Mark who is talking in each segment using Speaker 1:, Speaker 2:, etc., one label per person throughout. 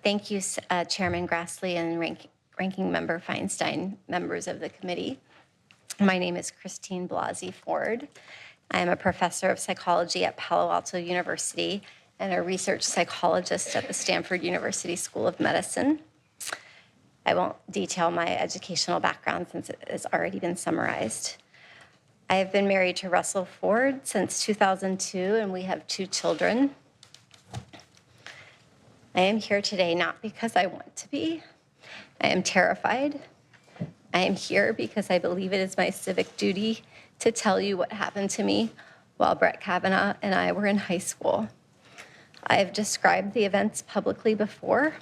Speaker 1: Thank you, Chairman Grassley and Ranking Member Feinstein, members of the committee. My name is Christine Blasey Ford. I am a professor of psychology at Palo Alto University and a research psychologist at the Stanford University School of Medicine. I won't detail my educational background since it has already been summarized. I have been married to Russell Ford since 2002, and we have 2 children. I am here today not because I want to be. I am terrified. I am here because I believe it is my civic duty to tell you what happened to me while Brett Kavanaugh and I were in high school. I have described the events publicly before.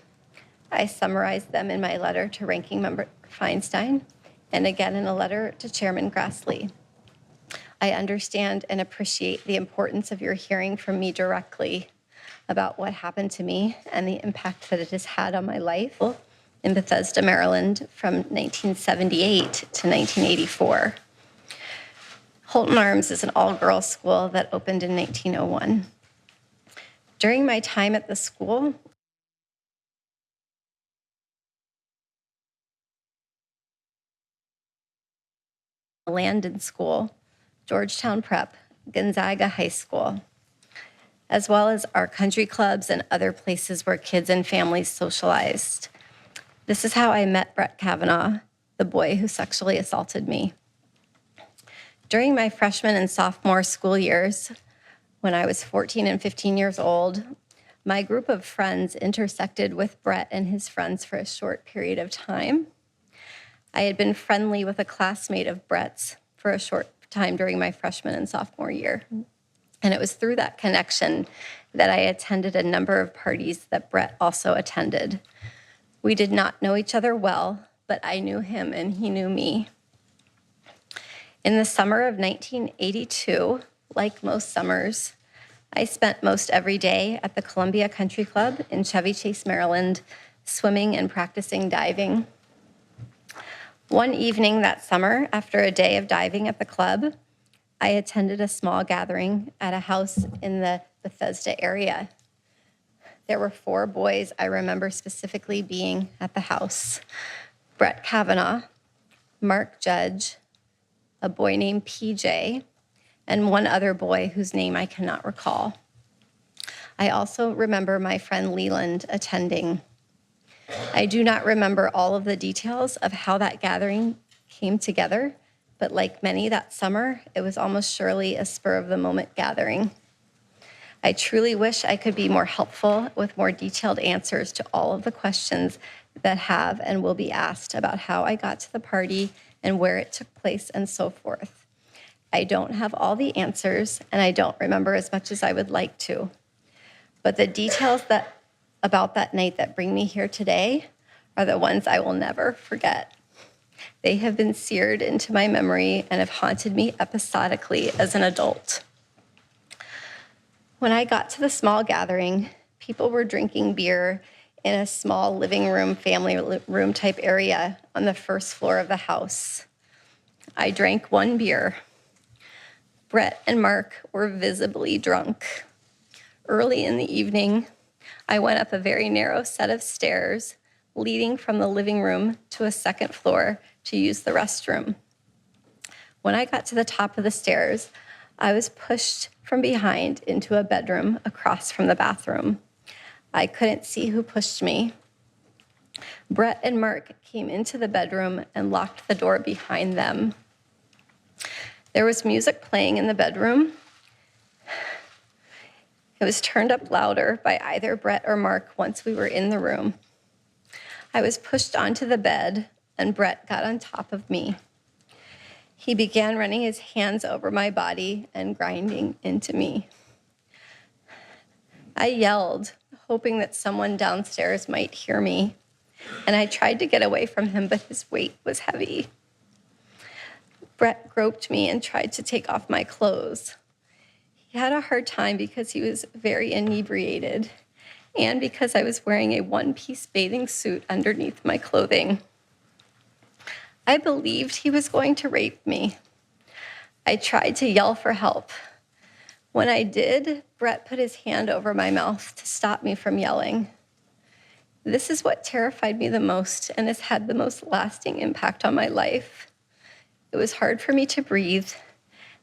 Speaker 1: I summarized them in my letter to Ranking Member Feinstein and again in a letter to Chairman Grassley. I understand and appreciate the importance of your hearing from me directly about what happened to me and the impact that it has had on my life in Bethesda, Maryland from 1978 to 1984. Holton Arms is an all-girls school that opened in 1901. During my time at the school, Landon School, Georgetown Prep, Gonzaga High School, as well as our country clubs and other places where kids and families socialized. This is how I met Brett Kavanaugh, the boy who sexually assaulted me. During my freshman and sophomore school years, when I was 14 and 15 years old, my group of friends intersected with Brett and his friends for a short period of time. I had been friendly with a classmate of Brett's for a short time during my freshman and sophomore year. And it was through that connection that I attended a number of parties that Brett also attended. We did not know each other well, but I knew him and he knew me. In the summer of 1982, like most summers, I spent most every day at the Columbia Country Club in Chevy Chase, Maryland, swimming and practicing diving. One evening that summer, after a day of diving at the club, I attended a small gathering at a house in the Bethesda area. There were 4 boys I remember specifically being at the house: Brett Kavanaugh, Mark Judge, a boy named PJ, and one other boy whose name I cannot recall. I also remember my friend Leland attending. I do not remember all of the details of how that gathering came together, but like many that summer, it was almost surely a spur-of-the-moment gathering. I truly wish I could be more helpful with more detailed answers to all of the questions that have and will be asked about how I got to the party and where it took place and so forth. I don't have all the answers, and I don't remember as much as I would like to. But the details about that night that bring me here today are the ones I will never forget. They have been seared into my memory and have haunted me episodically as an adult. When I got to the small gathering, people were drinking beer in a small living room, family room type area on the first floor of the house. I drank 1 beer. Brett and Mark were visibly drunk. Early in the evening, I went up a very narrow set of stairs leading from the living room to a second floor to use the restroom. When I got to the top of the stairs, I was pushed from behind into a bedroom across from the bathroom. I couldn't see who pushed me. Brett and Mark came into the bedroom and locked the door behind them. There was music playing in the bedroom. It was turned up louder by either Brett or Mark once we were in the room. I was pushed onto the bed, and Brett got on top of me. He began running his hands over my body and grinding into me. I yelled, hoping that someone downstairs might hear me, and I tried to get away from him, but his weight was heavy. Brett groped me and tried to take off my clothes. He had a hard time because he was very inebriated, and because I was wearing a 1-piece bathing suit underneath my clothing. I believed he was going to rape me. I tried to yell for help. When I did, Brett put his hand over my mouth to stop me from yelling. This is what terrified me the most and has had the most lasting impact on my life. It was hard for me to breathe,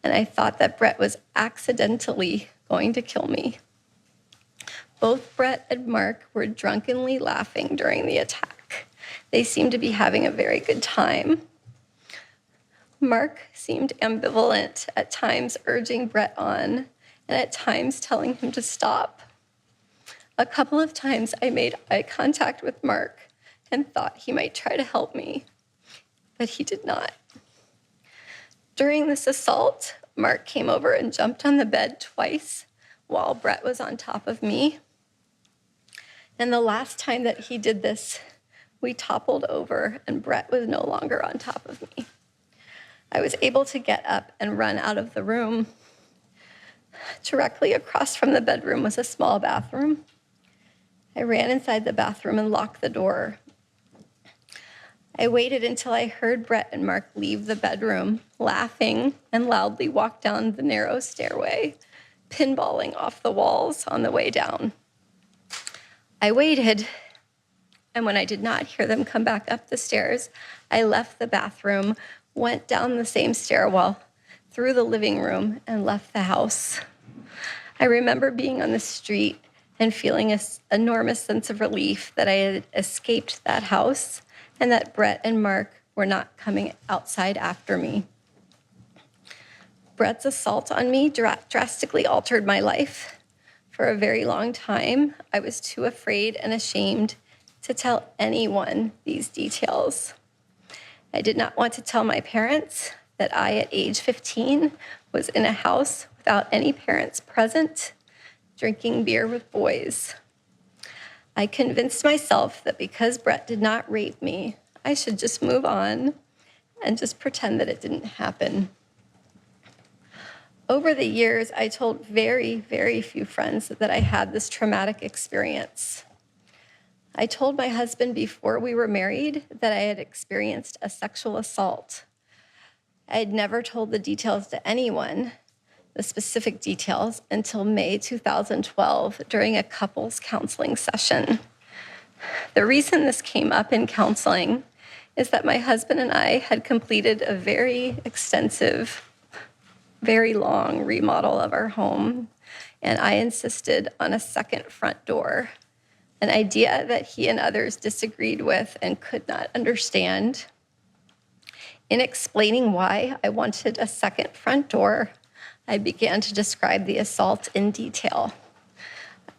Speaker 1: and I thought that Brett was accidentally going to kill me. Both Brett and Mark were drunkenly laughing during the attack. They seemed to be having a very good time. Mark seemed ambivalent, at times urging Brett on, and at times telling him to stop. A couple of times I made eye contact with Mark and thought he might try to help me, but he did not. During this assault, Mark came over and jumped on the bed twice while Brett was on top of me. And the last time that he did this, we toppled over and Brett was no longer on top of me. I was able to get up and run out of the room. Directly across from the bedroom was a small bathroom. I ran inside the bathroom and locked the door. I waited until I heard Brett and Mark leave the bedroom, laughing, and loudly walk down the narrow stairway, pinballing off the walls on the way down. I waited, and when I did not hear them come back up the stairs, I left the bathroom, went down the same stairwell, through the living room, and left the house. I remember being on the street and feeling an enormous sense of relief that I had escaped that house and that Brett and Mark were not coming outside after me. Brett's assault on me drastically altered my life. For a very long time, I was too afraid and ashamed to tell anyone these details. I did not want to tell my parents that I, at age 15, was in a house without any parents present, drinking beer with boys. I convinced myself that because Brett did not rape me, I should just move on and just pretend that it didn't happen. Over the years, I told very, very few friends that I had this traumatic experience. I told my husband before we were married that I had experienced a sexual assault. I had never told the details to anyone, the specific details, until May 2012 during a couples counseling session. The reason this came up in counseling is that my husband and I had completed a very extensive, very long remodel of our home, and I insisted on a second front door, an idea that he and others disagreed with and could not understand. In explaining why I wanted a second front door, I began to describe the assault in detail.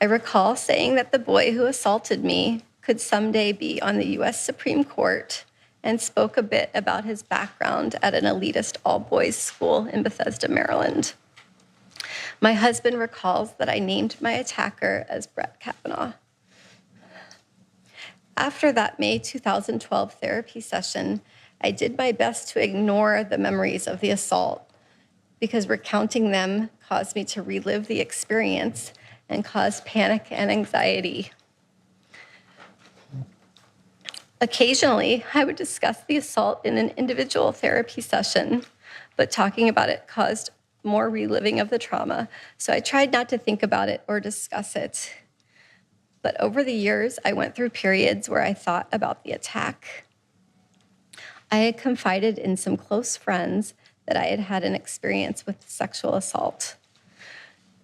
Speaker 1: I recall saying that the boy who assaulted me could someday be on the U.S. Supreme Court and spoke a bit about his background at an elitist all-boys school in Bethesda, Maryland. My husband recalls that I named my attacker as Brett Kavanaugh. After that May 2012 therapy session, I did my best to ignore the memories of the assault because recounting them caused me to relive the experience and caused panic and anxiety. Occasionally, I would discuss the assault in an individual therapy session, but talking about it caused more reliving of the trauma, so I tried not to think about it or discuss it. But over the years, I went through periods where I thought about the attack. I had confided in some close friends that I had had an experience with sexual assault.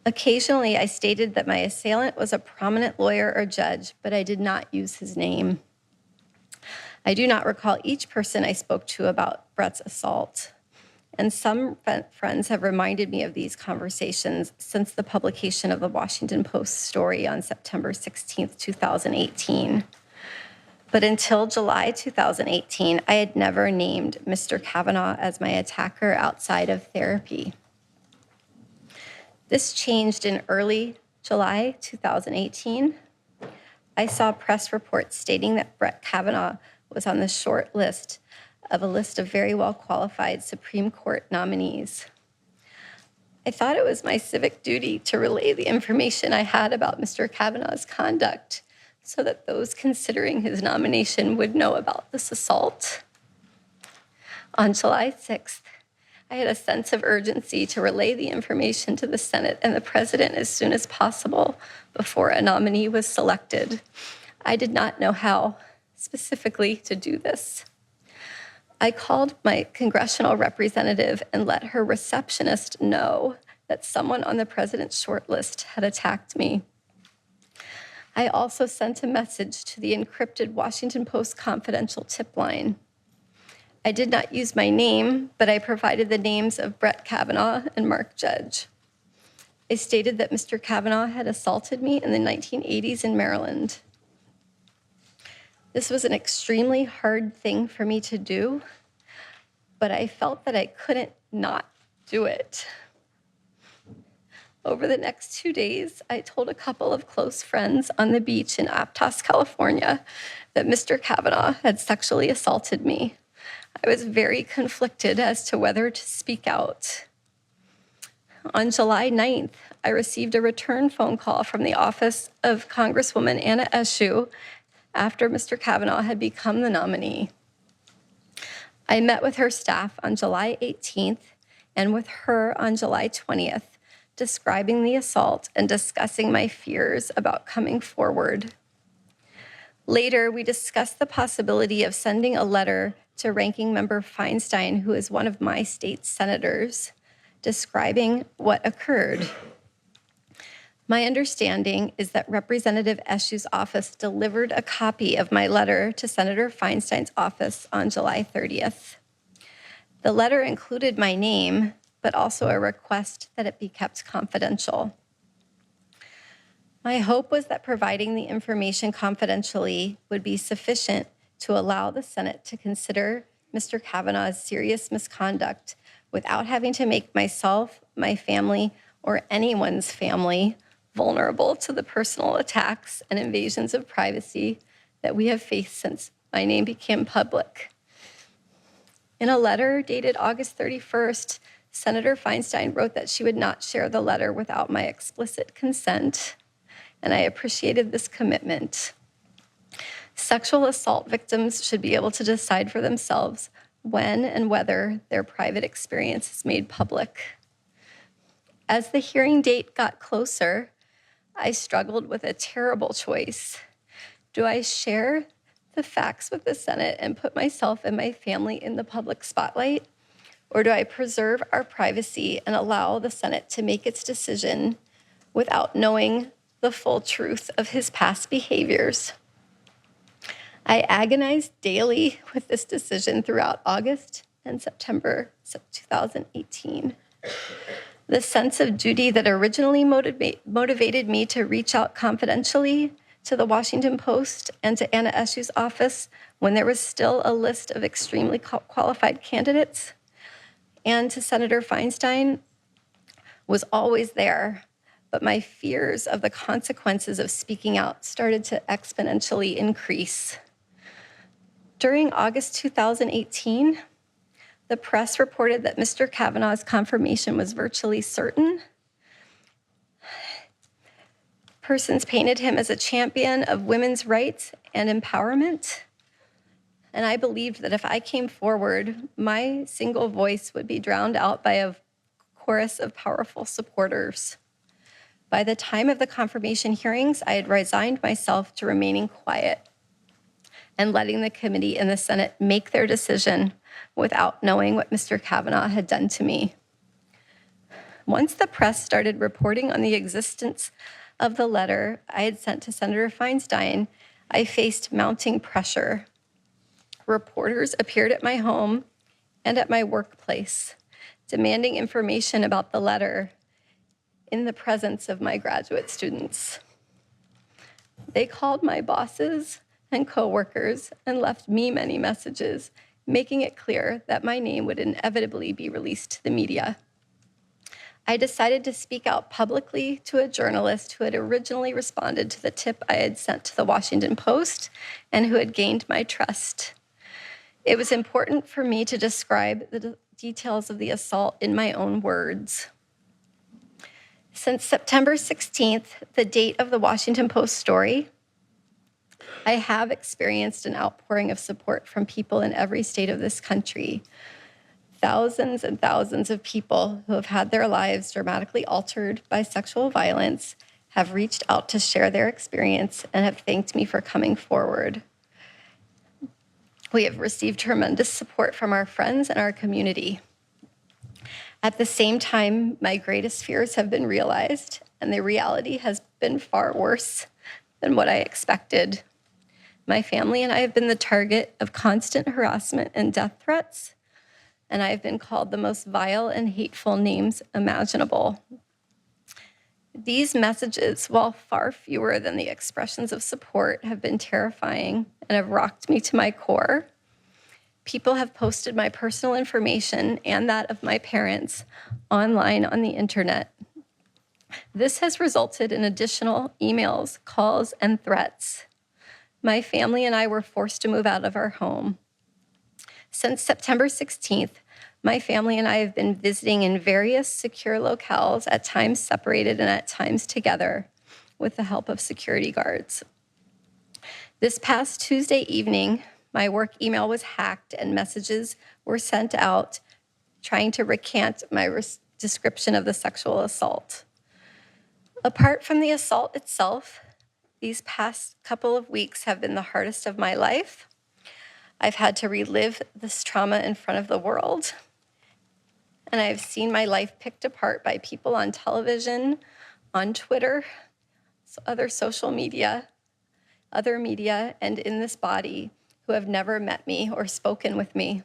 Speaker 1: Occasionally, I stated that my assailant was a prominent lawyer or judge, but I did not use his name. I do not recall each person I spoke to about Brett's assault, and some friends have reminded me of these conversations since the publication of the Washington Post story on September 16th, 2018. But until July 2018, I had never named Mr. Kavanaugh as my attacker outside of therapy. This changed in early July 2018. I saw press reports stating that Brett Kavanaugh was on the short list of a list of very well-qualified Supreme Court nominees. I thought it was my civic duty to relay the information I had about Mr. Kavanaugh's conduct so that those considering his nomination would know about this assault. On July 6th, I had a sense of urgency to relay the information to the Senate and the President as soon as possible before a nominee was selected. I did not know how specifically to do this. I called my congressional representative and let her receptionist know that someone on the president's shortlist had attacked me. I also sent a message to the encrypted Washington Post confidential tip line. I did not use my name, but I provided the names of Brett Kavanaugh and Mark Judge. I stated that Mr. Kavanaugh had assaulted me in the 1980s in Maryland. This was an extremely hard thing for me to do, but I felt that I couldn't not do it. Over the next 2 days, I told a couple of close friends on the beach in Aptos, California, that Mr. Kavanaugh had sexually assaulted me. I was very conflicted as to whether to speak out. On July 9th, I received a return phone call from the office of Congresswoman Anna Eshoo after Mr. Kavanaugh had become the nominee. I met with her staff on July 18th and with her on July 20th, describing the assault and discussing my fears about coming forward. Later, we discussed the possibility of sending a letter to Ranking Member Feinstein, who is one of my state senators, describing what occurred. My understanding is that Representative Eshoo's office delivered a copy of my letter to Senator Feinstein's office on July 30th. The letter included my name, but also a request that it be kept confidential. My hope was that providing the information confidentially would be sufficient to allow the Senate to consider Mr. Kavanaugh's serious misconduct without having to make myself, my family, or anyone's family vulnerable to the personal attacks and invasions of privacy that we have faced since my name became public. In a letter dated August 31st, Senator Feinstein wrote that she would not share the letter without my explicit consent, and I appreciated this commitment. Sexual assault victims should be able to decide for themselves when and whether their private experience is made public. As the hearing date got closer, I struggled with a terrible choice. Do I share the facts with the Senate and put myself and my family in the public spotlight? Or do I preserve our privacy and allow the Senate to make its decision without knowing the full truth of his past behaviors? I agonized daily with this decision throughout August and September 2018. The sense of duty that originally motivated me to reach out confidentially to the Washington Post and to Anna Eshoo's office when there was still a list of extremely qualified candidates, and to Senator Feinstein was always there, but my fears of the consequences of speaking out started to exponentially increase. During August 2018, the press reported that Mr. Kavanaugh's confirmation was virtually certain. Persons painted him as a champion of women's rights and empowerment. And I believed that if I came forward, my single voice would be drowned out by a chorus of powerful supporters. By the time of the confirmation hearings, I had resigned myself to remaining quiet and letting the committee and the Senate make their decision without knowing what Mr. Kavanaugh had done to me. Once the press started reporting on the existence of the letter I had sent to Senator Feinstein, I faced mounting pressure. Reporters appeared at my home and at my workplace, demanding information about the letter in the presence of my graduate students. They called my bosses and coworkers and left me many messages, making it clear that my name would inevitably be released to the media. I decided to speak out publicly to a journalist who had originally responded to the tip I had sent to the Washington Post and who had gained my trust. It was important for me to describe the details of the assault in my own words. Since September 16th, the date of the Washington Post story, I have experienced an outpouring of support from people in every state of this country. Thousands and thousands of people who have had their lives dramatically altered by sexual violence have reached out to share their experience and have thanked me for coming forward. We have received tremendous support from our friends and our community. At the same time, my greatest fears have been realized, and the reality has been far worse than what I expected. My family and I have been the target of constant harassment and death threats, and I have been called the most vile and hateful names imaginable. These messages, while far fewer than the expressions of support, have been terrifying and have rocked me to my core. People have posted my personal information and that of my parents online on the internet. This has resulted in additional emails, calls, and threats. My family and I were forced to move out of our home. Since September 16th, my family and I have been visiting in various secure locales, at times separated and at times together, with the help of security guards. This past Tuesday evening, my work email was hacked and messages were sent out trying to recant my description of the sexual assault. Apart from the assault itself, these past couple of weeks have been the hardest of my life. I've had to relive this trauma in front of the world, and I've seen my life picked apart by people on television, on Twitter, other social media, other media, and in this body who have never met me or spoken with me.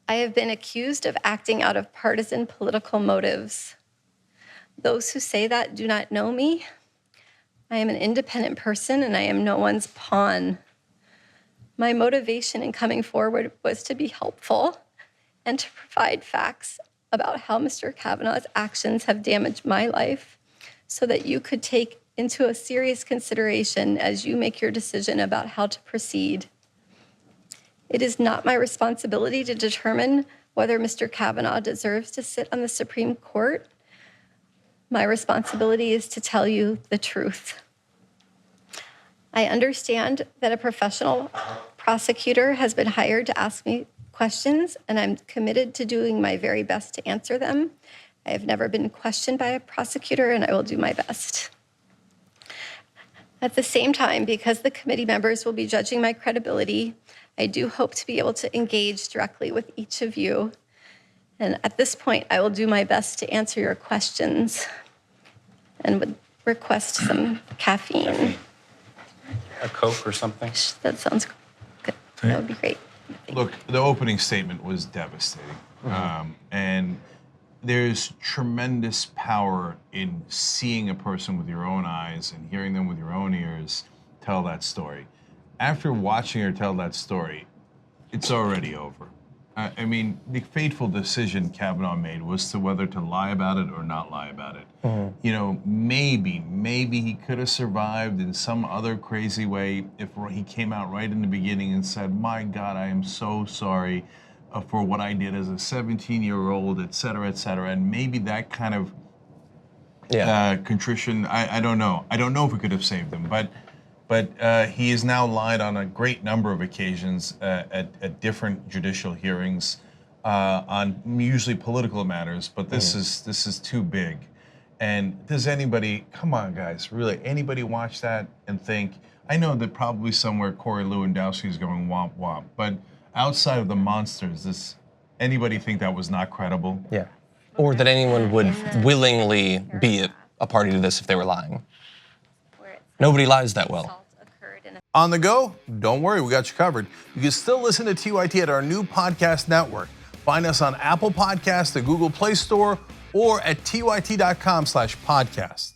Speaker 1: I have been accused of acting out of partisan political motives. Those who say that do not know me. I am an independent person and I am no one's pawn. My motivation in coming forward was to be helpful and to provide facts about how Mr. Kavanaugh's actions have damaged my life so that you could take into a serious consideration as you make your decision about how to proceed. It is not my responsibility to determine whether Mr. Kavanaugh deserves to sit on the Supreme Court. My responsibility is to tell you the truth. I understand that a professional prosecutor has been hired to ask me questions, and I'm committed to doing my very best to answer them. I have never been questioned by a prosecutor, and I will do my best. At the same time, because the committee members will be judging my credibility, I do hope to be able to engage directly with each of you. And at this point, I will do my best to answer your questions and would request some caffeine.
Speaker 2: A Coke or something?
Speaker 1: That sounds good. That would be great.
Speaker 3: Look, the opening statement was devastating. And there's tremendous power in seeing a person with your own eyes and hearing them with your own ears tell that story. After watching her tell that story, it's already over. I mean, the fateful decision Kavanaugh made was to whether to lie about it or not lie about it. You know, maybe he could have survived in some other crazy way if he came out right in the beginning and said, "My God, I am so sorry for what I did as a 17-year-old, et cetera, and maybe that kind of contrition. I don't know. I don't know if we could have saved him, but he has now lied on a great number of occasions at different judicial hearings on usually political matters. But this is too big. And does anybody, come on guys, really, anybody watch that and think, I know that probably somewhere Corey Lewandowski is going womp womp, but outside of the monsters, does anybody think that was not credible?
Speaker 4: Yeah. Or that anyone would willingly be a party to this if they were lying. Nobody lies that well.
Speaker 3: On the go? Don't worry, we got you covered. You can still listen to TYT at our new podcast network. Find us on Apple Podcasts, the Google Play Store, or at tyt.com/podcast.